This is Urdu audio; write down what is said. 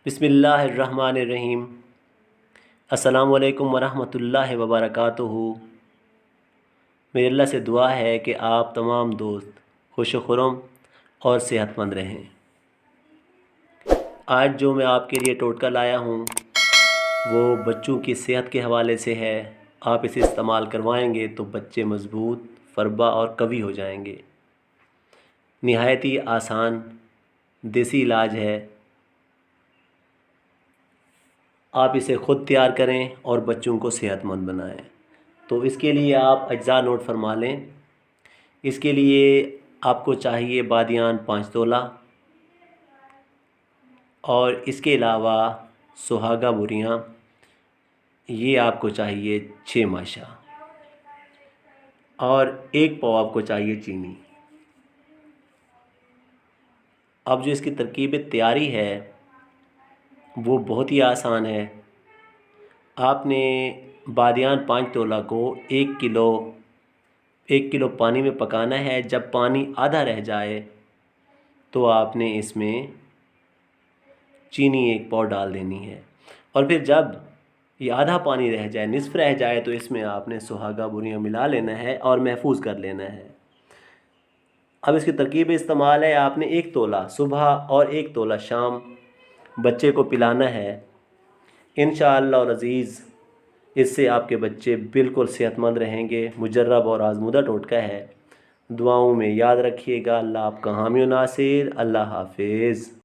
بسم اللہ الرحمن الرحیم۔ السلام علیکم ورحمۃ اللہ وبرکاتہ۔ میرے اللہ سے دعا ہے کہ آپ تمام دوست خوش و خرم اور صحت مند رہیں۔ آج جو میں آپ کے لیے ٹوٹکا لایا ہوں وہ بچوں کی صحت کے حوالے سے ہے۔ آپ اسے استعمال کروائیں گے تو بچے مضبوط، فربا اور قوی ہو جائیں گے۔ نہایت ہی آسان دیسی علاج ہے۔ آپ اسے خود تیار کریں اور بچوں کو صحت مند بنائیں۔ تو اس کے لیے آپ اجزاء نوٹ فرما لیں۔ اس کے لیے آپ کو چاہیے بادیان 5 تولہ، اور اس کے علاوہ سہاگا بریاں یہ آپ کو چاہیے 6 ماشا، اور 1 پاؤ آپ کو چاہیے چینی۔ اب جو اس کی ترکیب تیاری ہے وہ بہت ہی آسان ہے۔ آپ نے بادیان 5 تولہ کو 1 کلو پانی میں پکانا ہے۔ جب پانی آدھا رہ جائے تو آپ نے اس میں چینی 1 پاؤ ڈال دینی ہے، اور پھر جب یہ آدھا پانی رہ جائے، نصف رہ جائے، تو اس میں آپ نے سہاگا بریاں ملا لینا ہے اور محفوظ کر لینا ہے۔ اب اس کی ترکیب استعمال ہے۔ آپ نے 1 تولہ صبح اور 1 تولہ شام بچے کو پلانا ہے۔ انشاءاللہ العزیز اس سے آپ کے بچے بالکل صحت مند رہیں گے۔ مجرب اور آزمودہ ٹوٹکا ہے۔ دعاؤں میں یاد رکھیے گا۔ اللہ آپ کا حامی و ناصر۔ اللہ حافظ۔